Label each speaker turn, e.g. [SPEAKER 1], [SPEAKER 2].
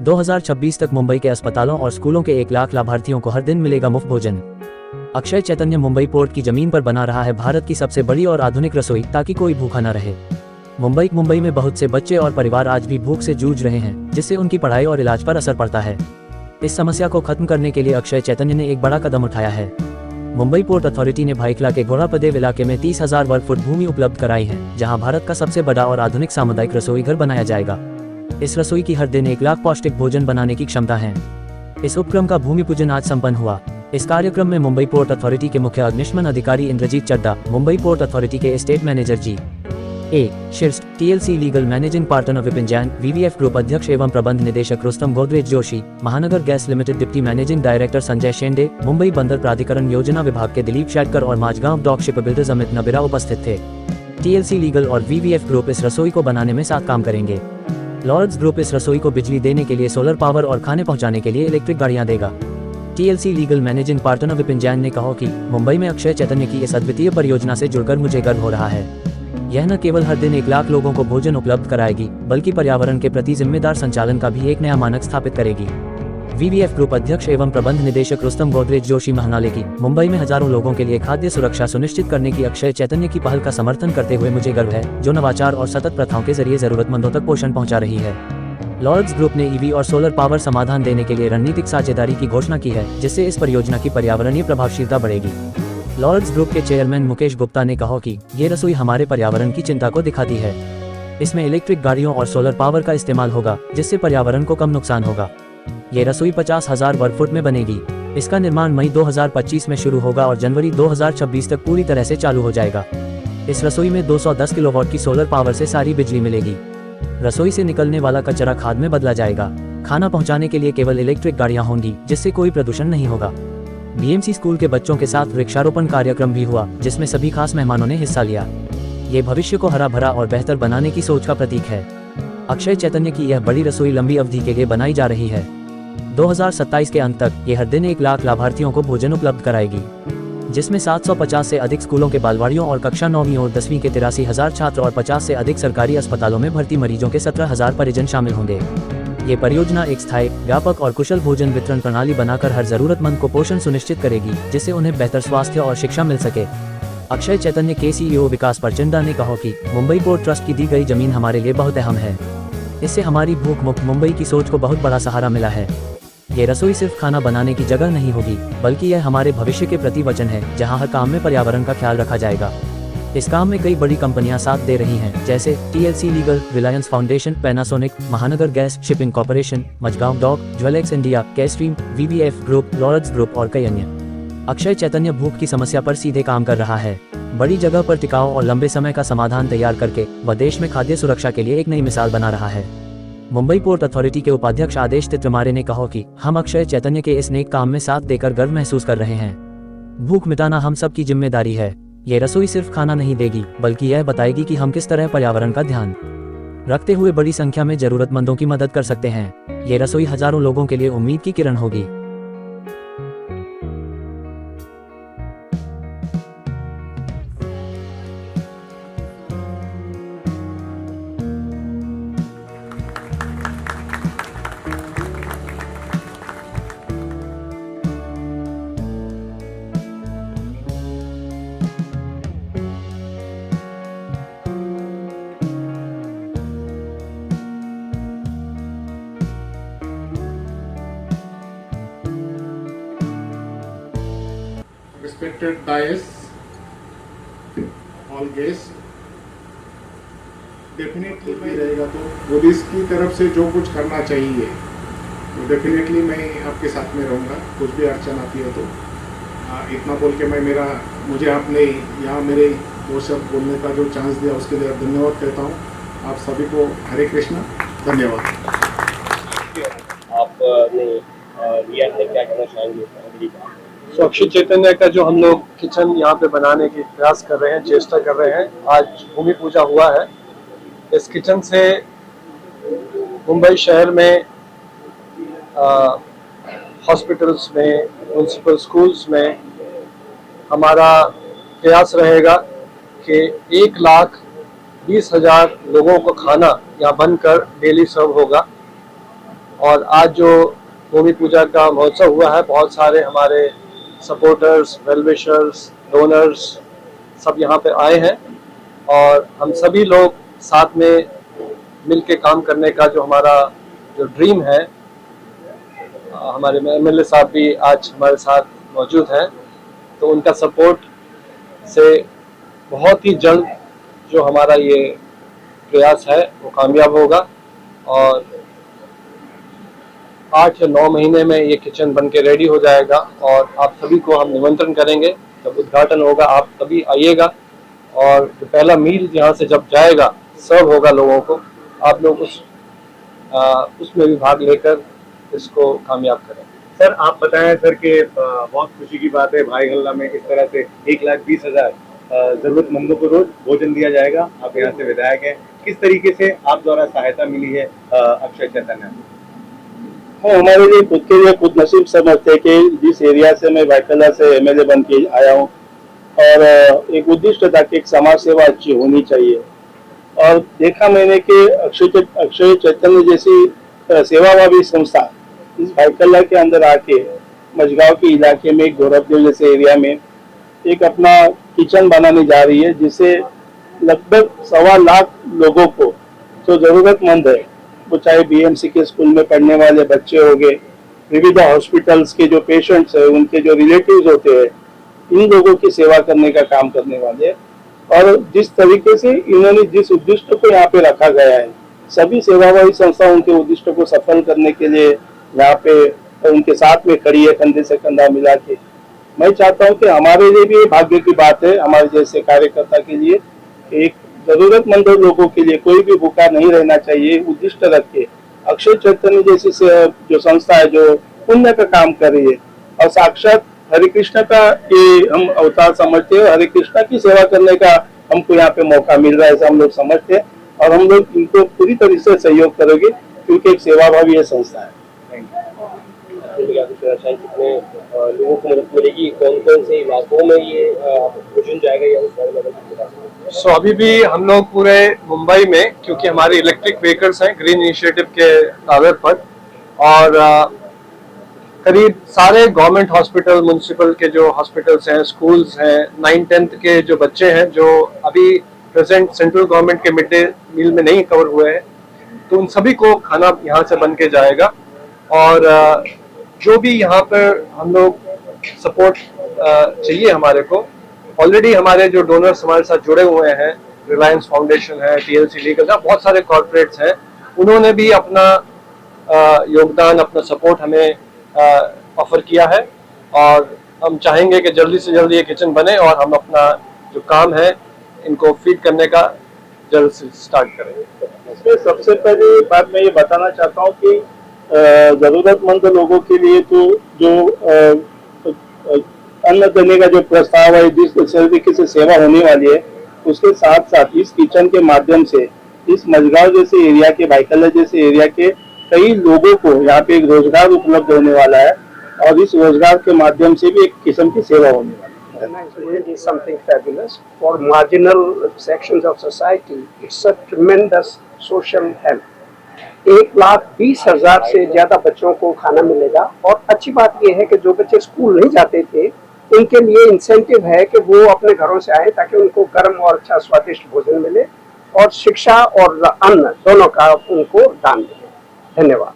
[SPEAKER 1] 2026 तक मुंबई के अस्पतालों और स्कूलों के 1 लाख लाभार्थियों को हर दिन मिलेगा मुफ्त भोजन। अक्षय चैतन्य मुंबई पोर्ट की जमीन पर बना रहा है भारत की सबसे बड़ी और आधुनिक रसोई, ताकि कोई भूखा न रहे। मुंबई में बहुत से बच्चे और परिवार आज भी भूख से जूझ रहे हैं, जिससे उनकी पढ़ाई और इलाज पर असर पड़ता है। इस समस्या को खत्म करने के लिए अक्षय चैतन्य ने एक बड़ा कदम उठाया है। मुंबई पोर्ट अथॉरिटी ने भाईखला के घोड़ापदेव इलाके में 30,000 वर्ग फुट भूमि उपलब्ध कराई है, जहां भारत का सबसे बड़ा और आधुनिक सामुदायिक रसोई घर बनाया जाएगा। इस रसोई की हर दिन 1 लाख पौष्टिक भोजन बनाने की क्षमता है। इस उपक्रम का भूमि पूजन आज संपन्न हुआ। इस कार्यक्रम में मुंबई पोर्ट अथॉरिटी के मुख्य अग्निशमन अधिकारी इंद्रजीत चड्डा, मुंबई पोर्ट अथॉरिटी के एस्टेट मैनेजर जी ए शिर्स्ट, TLC legal managing partner Vipin Jain, VVF group अध्यक्ष एवं प्रबंध निदेशक Rustam Godrej Joshi, Mahanagar gas limited deputy managing director Sanjay Shende, Mumbai बंदर प्राधिकरण योजना विभाग के दिलीप शेटकर और Mazagaon dock shipbuilders Amit Nabira उपस्थित थे। TLC लीगल और VVF ग्रुप इस रसोई को बनाने में साथ काम करेंगे। लॉर्ड्स ग्रुप इस रसोई को बिजली देने के लिए सोलर पावर और खाने पहुंचाने के लिए इलेक्ट्रिक गाड़ियां देगा। TLC legal managing partner Vipin Jain ने कहा कि मुंबई में अक्षय चैतन्य की इस अद्वितीय परियोजना से जुड़कर मुझे गर्व हो रहा है। यह न केवल हर दिन 1 लाख लोगों को भोजन उपलब्ध कराएगी, बल्कि पर्यावरण के प्रति जिम्मेदार संचालन का भी एक नया मानक स्थापित करेगी। VVF ग्रुप अध्यक्ष एवं प्रबंध निदेशक रुस्तम गोदरेज जोशी महनाले की, मुंबई में हजारों लोगों के लिए खाद्य सुरक्षा सुनिश्चित करने की अक्षय चैतन्य की पहल का समर्थन करते हुए मुझे गर्व है, जो नवाचार और सतत प्रथाओं के जरिए जरूरतमंदों तक पोषण पहुंचा रही है। लॉर्ड्स ग्रुप ने EV और सोलर पावर समाधान देने के लिए रणनीतिक साझेदारी की घोषणा की है, जिससे इस परियोजना की पर्यावरणीय प्रभावशीलता बढ़ेगी। लॉर्ड्स ग्रुप के चेयरमैन मुकेश गुप्ता ने कहा कि ये रसोई हमारे पर्यावरण की चिंता को दिखाती है। इसमें इलेक्ट्रिक गाड़ियों और सोलर पावर का इस्तेमाल होगा, जिससे पर्यावरण को कम नुकसान होगा। ये रसोई 50,000 वर्ग फुट में बनेगी। इसका निर्माण मई 2025 में शुरू होगा और जनवरी 2026 तक पूरी तरह से चालू हो जाएगा। इस रसोई में 210 किलोवाट की सोलर पावर से सारी बिजली मिलेगी। रसोई से निकलने वाला कचरा खाद में बदला जाएगा। खाना पहुंचाने के लिए केवल इलेक्ट्रिक गाड़ियां होंगी, जिससे कोई प्रदूषण नहीं होगा। BMC स्कूल के बच्चों के साथ वृक्षारोपण कार्यक्रम भी हुआ, जिसमें सभी खास मेहमानों ने हिस्सा लिया। ये भविष्य को हरा भरा और बेहतर बनाने की सोच का प्रतीक है। अक्षय चैतन्य की यह बड़ी रसोई लंबी अवधि के लिए बनाई जा रही है। 2027 के अंत तक ये हर दिन 1 लाख लाभार्थियों को भोजन उपलब्ध कराएगी, जिसमें 750 से अधिक स्कूलों के बालवाड़ियों और कक्षा 9वीं और 10वीं के 83,000 छात्र और 50 से अधिक सरकारी अस्पतालों में भर्ती मरीजों के 17,000 परिजन शामिल होंगे। ये परियोजना एक स्थायी, व्यापक और कुशल भोजन वितरण प्रणाली बनाकर हर जरूरतमंद को पोषण सुनिश्चित करेगी, जिससे उन्हें बेहतर स्वास्थ्य और शिक्षा मिल सके। अक्षय चैतन्य के CEO विकास प्रचंडा ने कहा कि मुंबई पोर्ट ट्रस्ट की दी गई जमीन हमारे लिए बहुत अहम है। इससे हमारी भूख मुक्त मुंबई की सोच को बहुत बड़ा सहारा मिला है। ये रसोई सिर्फ खाना बनाने की जगह नहीं होगी, बल्कि यह हमारे भविष्य के प्रति वचन है, जहां हर काम में पर्यावरण का ख्याल रखा जाएगा। इस काम में कई बड़ी कंपनियां साथ दे रही हैं, जैसे TLC legal, Reliance Foundation, Panasonic, Mahanagar gas shipping corporation, Mazagaon dock, Jewelex India, केस्ट्रीम, VVF ग्रुप, लॉर्ड्स ग्रुप और कई अन्य। अक्षय चैतन्य भूख की समस्या पर सीधे काम कर रहा है। बड़ी जगह पर टिकाऊ और लंबे समय का समाधान तैयार करके वह देश में खाद्य सुरक्षा के लिए एक नई मिसाल बना रहा है। मुंबई पोर्ट अथॉरिटी के उपाध्यक्ष आदेश तित्रमारे ने कहा कि हम अक्षय चैतन्य के इस नेक काम में साथ देकर गर्व महसूस कर रहे हैं। भूख मिटाना हम सब की जिम्मेदारी है। ये रसोई सिर्फ खाना नहीं देगी, बल्कि यह बताएगी कि हम किस तरह पर्यावरण का ध्यान रखते हुए बड़ी संख्या में जरूरतमंदों की मदद कर सकते हैं। ये रसोई हजारों लोगों के लिए उम्मीद की किरण होगी।
[SPEAKER 2] Respected dais, all guests, definitely मैं रहेगा तो पुलिस की तरफ से जो कुछ करना चाहिए तो डेफिनेटली मैं आपके साथ में रहूँगा। कुछ भी अड़चन आती है तो इतना बोल के मुझे आपने यहाँ मेरे वो सब बोलने का जो चांस दिया उसके लिए धन्यवाद कहता हूँ। आप सभी को हरे कृष्णा, धन्यवाद।
[SPEAKER 3] आपने रिया ने क्या कहना चाहेंगे? अक्षय चैतन्य का जो हम लोग किचन यहाँ पे बनाने की प्रयास कर रहे हैं, चेष्टा कर रहे हैं, आज भूमि पूजा हुआ है। इस किचन से मुंबई शहर में हॉस्पिटल्स में, म्यूनसिपल स्कूल्स में हमारा प्रयास रहेगा कि 1,20,000 लोगों को खाना यहाँ बनकर डेली सर्व होगा। और आज जो भूमि पूजा का महोत्सव हुआ है, बहुत सारे हमारे सपोर्टर्स, वेल विशर्स, डोनर्स सब यहाँ पे आए हैं और हम सभी लोग साथ में मिलके काम करने का जो हमारा जो ड्रीम है, हमारे एमएलए साहब भी आज हमारे साथ मौजूद हैं, तो उनका सपोर्ट से बहुत ही जल्द जो हमारा ये प्रयास है वो कामयाब होगा और 8 या 9 महीने में ये किचन बन के रेडी हो जाएगा और आप सभी को हम निमंत्रण करेंगे। जब उद्घाटन होगा आप सभी आइएगा और जो पहला मील यहाँ से जब जाएगा सर्व होगा लोगों को, आप लोग उसमें भी भाग लेकर इसको कामयाब करें।
[SPEAKER 4] सर आप बताएं सर कि बहुत खुशी की बात है, भाई गल्ला में इस तरह से 1,20,000 जरूरतमंदों को रोज भोजन दिया जाएगा। आप यहाँ से विधायक हैं, किस तरीके से आप द्वारा सहायता मिली है अक्षय चैतन्य?
[SPEAKER 5] हाँ, हमारे लिए खुद के लिए खुद नसीब समझते हैं कि जिस एरिया से मैं भाईकल्ला से एमएलए बन के आया हूँ और एक उद्दिष्ट था कि एक समाज सेवा अच्छी होनी चाहिए और देखा मैंने कि अक्षय चैतन्य जैसी सेवाभावी संस्था इस भाईकल्ला के अंदर आके मझगांव के इलाके में गौरवदेव जैसे एरिया में एक अपना किचन बनाने जा रही है, जिससे लगभग 1.25 लाख लोगों को जो जरूरतमंद है, वो चाहे बीएमसी के स्कूल में पढ़ने वाले बच्चे हो गए, विविध हॉस्पिटल्स के जो पेशेंट्स है, उनके जो रिलेटिव्स होते हैं, इन लोगों की सेवा करने का काम करने वाले हैं। और जिस तरीके से इन्होंने जिस उद्दिष्ट को यहाँ पे रखा गया है, सभी सेवाभावी संस्था उनके उद्दिष्ट को सफल करने के लिए यहाँ पे उनके साथ में खड़ी है, कंधे से कंधा मिला के। मैं चाहता हूँ कि हमारे लिए भी भाग्य की बात है, हमारे जैसे कार्यकर्ता के लिए, एक जरूरतमंद लोगों के लिए कोई भी भूखा नहीं रहना चाहिए, उद्दिष्ट रख के अक्षय चैतन्य जैसी जो संस्था है जो पुण्य का काम कर रही है और साक्षात हरे कृष्ण का ये हम अवतार समझते हैं, हरे कृष्ण की सेवा करने का हमको यहाँ पे मौका मिल रहा है, ऐसा हम लोग समझते हैं और हम लोग इनको पूरी तरीके से सहयोग करेंगे क्योंकि एक सेवाभावी ये संस्था है।
[SPEAKER 4] कितने लोगों को मदद मिलेगी, कौन कौन से इलाकों में ये भोजन जाएगा या उस बारे में बता सकते हैं?
[SPEAKER 3] अभी भी हम लोग पूरे मुंबई में, क्योंकि हमारे इलेक्ट्रिक व्हीकल्स हैं ग्रीन इनिशिएटिव के आधार पर, और करीब सारे गवर्नमेंट हॉस्पिटल, म्युनिसिपल के जो हॉस्पिटल्स हैं, स्कूल्स हैं, 9th-10th के जो बच्चे हैं जो अभी प्रेजेंट सेंट्रल गवर्नमेंट के मिड डे मील में नहीं कवर हुए हैं, तो उन सभी को खाना यहाँ से बन के जाएगा। और जो भी यहाँ पर हम लोग सपोर्ट चाहिए हमारे को, ऑलरेडी हमारे जो डोनर्स हमारे साथ जुड़े हुए हैं, रिलायंस फाउंडेशन है, TLC लीगल, बहुत सारे कॉर्पोरेट्स हैं, उन्होंने भी अपना योगदान, अपना सपोर्ट हमें ऑफर किया है और हम चाहेंगे कि जल्दी से जल्दी ये किचन बने और हम अपना जो काम है इनको फीड करने का जल्द से स्टार्ट करें।
[SPEAKER 5] इसमें सबसे पहली बात मैं ये बताना चाहता हूँ कि जरूरतमंद लोगों के लिए तो जो अन्न देने का जो प्रस्ताव है, जिस तरीके से सेवा होने वाली है, उसके साथ साथ इस किचन के माध्यम से इस मझगांव जैसे एरिया के, भाईकल्ला जैसे एरिया के कई लोगों को यहाँ पे एक रोजगार उपलब्ध होने वाला है और इस रोजगार के माध्यम से भी एक किस्म की सेवा होने वाली है।
[SPEAKER 6] It's really something fabulous for marginal sections of society. It's a tremendous social help. 1,20,000 से ज्यादा बच्चों को खाना मिलेगा और अच्छी बात यह है कि जो बच्चे स्कूल नहीं जाते थे उनके लिए इंसेंटिव है कि वो अपने घरों से आए ताकि उनको गर्म और अच्छा स्वादिष्ट भोजन मिले और शिक्षा और अन्न दोनों का उनको दान मिले। धन्यवाद।